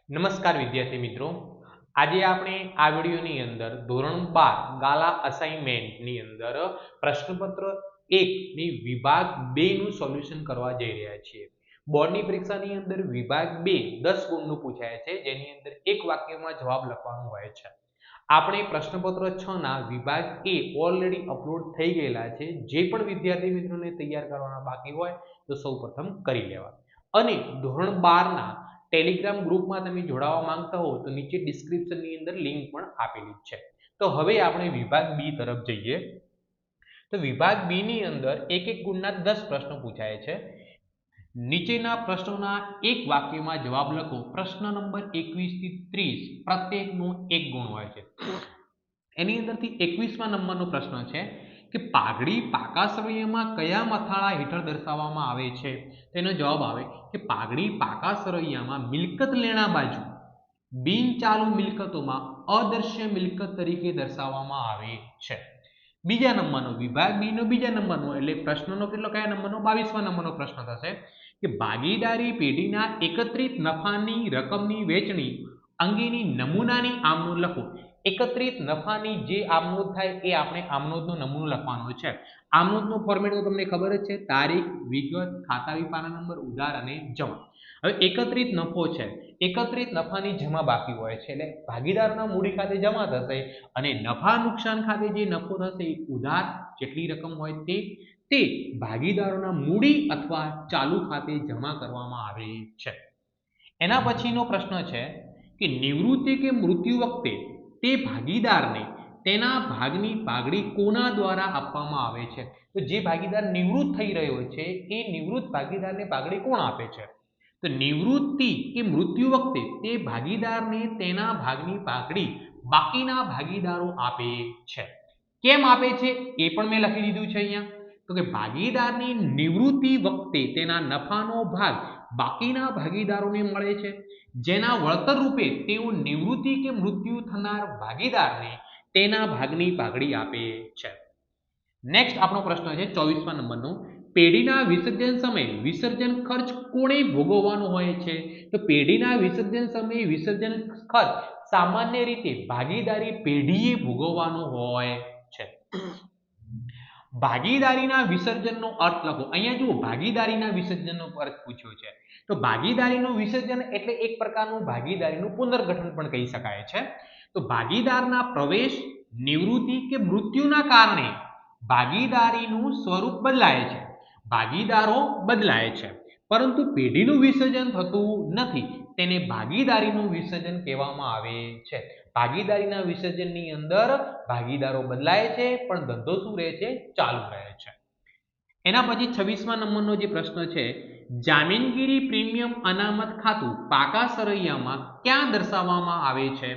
નમસ્કાર વિદ્યાર્થી મિત્રો, આજે આપણે આ વિડીયોની અંદર ધોરણ 12 ગાલા અસાઇનમેન્ટની અંદર પ્રશ્નપત્ર 1 ની વિભાગ 2 નું સોલ્યુશન કરવા જઈ રહ્યા છીએ. બોર્ડની પરીક્ષાની અંદર વિભાગ 2 10 ગુણનું પૂછાય છે, જેની અંદર એક વાક્યમાં જવાબ લખવાનો હોય છે. આપણે પ્રશ્નપત્ર 6 ના વિભાગ A ઓલરેડી અપલોડ થઈ ગયેલા છે. જે પણ વિદ્યાર્થી મિત્રોને તૈયાર કરવાના બાકી હોય તો સૌપ્રથમ કરી લેવા. અને ધોરણ 12 ના ટેલિગ્રામ ગ્રુપમાં તમે જોડાવા માંગતા હો તો નીચે ડિસ્ક્રિપ્શનની અંદર લિંક પણ આપેલી છે. તો હવે આપણે વિભાગ B તરફ જઈએ. તો વિભાગ B ની અંદર એક એક ગુણના 10 પ્રશ્નો પૂછાય છે. નીચેના પ્રશ્નોના એક વાક્યમાં જવાબ લખો. પ્રશ્ન નંબર 21 થી 30 પ્રત્યેકનો એક ગુણ હોય છે. એની અંદરથી 21મા નંબરનો પ્રશ્ન છે કે પાઘડી પાકા સરવૈયામાં કયા મથાળા હેઠળ દર્શાવવામાં આવે છે? તેનો જવાબ આવે કે પાઘડી પાકા સરવૈયામાં મિલકત લેણા બાજુ બિનચાલુ મિલકતોમાં અદૃશ્ય મિલકત તરીકે દર્શાવવામાં આવે છે. બીજા નંબરનો વિભાગ બી નો બીજા નંબરનો એટલે પ્રશ્નનો કેટલો કયા નંબરનો 22મા નંબરનો પ્રશ્ન થશે કે ભાગીદારી પેઢીના એકત્રિત નફાની રકમની વહેંચણી અંગેની નમૂનાની આમનોંધ લખો. એકત્રિત નફાની જે આમનોંધ થાય એ આપણે આમનોંધનો નમૂનો લખવાનો છે. આમનોંધનો ફોર્મેટ તો તમને ખબર જ છે, તારીખ, વિગત, ખાતાવી પાના નંબર, ઉધાર અને જમા. હવે એકત્રિત નફો છે, એકત્રિત નફાની જમા બાકી હોય છે એટલે ભાગીદારના મૂડી ખાતે જમા થશે અને નફા નુકસાન ખાતે જે નફો થશે એ ઉધાર જેટલી રકમ હોય તે ભાગીદારોના મૂડી અથવા ચાલુ ખાતે જમા કરવામાં આવે છે. એના પછીનો પ્રશ્ન છે કે નિવૃત્તિ કે મૃત્યુ વખતે તે ભાગીદારને તેના ભાગની પાઘડી કોના દ્વારા આપવામાં આવે છે? તો જે ભાગીદાર નિવૃત્ત થઈ રહ્યો છે એ નિવૃત્ત ભાગીદારને પાઘડી કોણ આપે છે? તો નિવૃત્તિ કે મૃત્યુ વખતે તે ભાગીદારને તેના ભાગની પાઘડી બાકીના ભાગીદારો આપે છે. કેમ આપે છે એ પણ મેં લખી દીધું છે અહીંયા. તો કે ભાગીદારની નિવૃત્તિ વખતે તેના નફાનો ભાગ બાકીના ભાગીદારોને મળે છે, જેના વળતર રૂપે તેઓ નિવૃત્તિ કે મૃત્યુ થનાર ભાગીદારને તેના ભાગની પાઘડી આપે છે. નેક્સ્ટ આપણો પ્રશ્ન છે 24મા નંબરનો. પેઢીના વિસર્જન સમયે વિસર્જન ખર્ચ કોણે ભોગવવાનો હોય છે? તો પેઢીના વિસર્જન સમયે વિસર્જન ખર્ચ સામાન્ય રીતે ભાગીદારી પેઢીએ ભોગવવાનો હોય છે. ભાગીદારીના વિસર્જનનો અર્થ લખો. અહીંયા જુઓ, ભાગીદારીના વિસર્જનનો અર્થ પૂછ્યો છે. તો ભાગીદારીનું વિસર્જન એટલે એક પ્રકારનું ભાગીદારીનું પુનર્ગઠન પણ કહી શકાય છે. તો ભાગીદારના પ્રવેશ, નિવૃત્તિ કે મૃત્યુના કારણે ભાગીદારીનું સ્વરૂપ બદલાય છે, ભાગીદારો બદલાય છે, પરંતુ પેઢીનું વિસર્જન થતું નથી. તેને ભાગીદારીનું વિસર્જન કહેવામાં આવે છે. ભાગીદારીના વિસર્જનની અંદર ભાગીદારો બદલાય છે પણ ધંધો શું રહે છે? ચાલુ રહે છે. એના પછી 26મા નંબરનો જે પ્રશ્ન છે, જામીનગીરી પ્રીમિયમ અનામત ખાતું પાકા સરવૈયામાં ક્યાં દર્શાવવામાં આવે છે?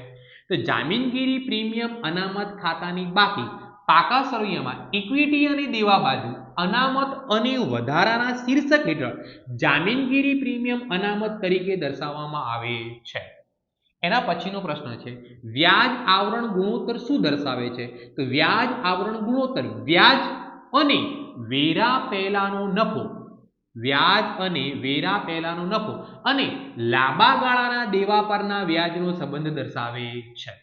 તો જામીનગીરી પ્રીમિયમ અનામત ખાતાની બાકી પાકા સરવૈયામાં ઇક્વિટી અને દેવા બાજુ અનામત અને વધારાના શીર્ષક હેઠળ જામીનગીરી પ્રીમિયમ અનામત તરીકે દર્શાવવામાં આવે છે. એના પછીનો પ્રશ્ન છે, વ્યાજ આવરણ ગુણોત્તર શું દર્શાવે છે? તો વ્યાજ આવરણ ગુણોત્તર વ્યાજ અને વેરા પહેલાનો નફો, વ્યાજ અને વેરા પહેલાનો નફો અને લાંબા ગાળાના દેવા પરના વ્યાજનો સંબંધ દર્શાવે છે.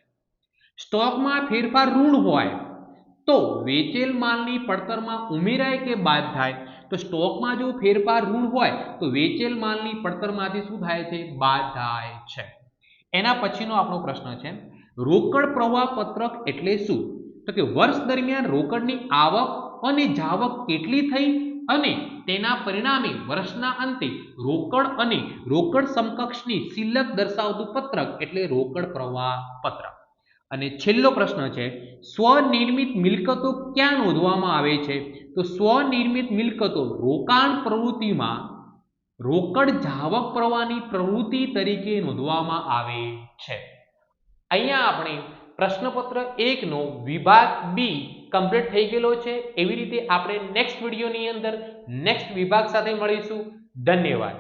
સ્ટોકમાં ફેરફાર ઋણ હોય તો વેચેલ માલની પડતરમાં ઉમેરાય કે બાદ થાય? તો સ્ટોકમાં જો ફેરફાર ઋણ હોય તો વેચેલ માલની પડતરમાંથી શું થાય છે? બાદ થાય છે. એના પછીનો આપણો પ્રશ્ન છે, રોકડ પ્રવાહ પત્રક એટલે શું? તો કે વર્ષ દરમિયાન રોકડની આવક અને જાવક કેટલી થઈ અને તેના પરિણામે વર્ષના અંતે રોકડ અને રોકડ સમકક્ષની શિલ્લક દર્શાવતું પત્રક એટલે રોકડ પ્રવાહ પત્રક. અને છેલ્લો પ્રશ્ન છે, સ્વનિર્મિત મિલકતો ક્યાં નોંધવામાં આવે છે? તો સ્વનિર્મિત મિલકતો રોકાણ પ્રવૃત્તિમાં રોકડ જાવક પ્રવાહની પ્રવૃત્તિ તરીકે નોંધવામાં આવે છે. અહીંયા આપણે પ્રશ્નપત્ર 1 નો વિભાગ બી કમ્પ્લીટ થઈ ગયેલો છે. એવી રીતે આપણે નેક્સ્ટ વિડીયોની અંદર નેક્સ્ટ વિભાગ સાથે મળીશું. ધન્યવાદ.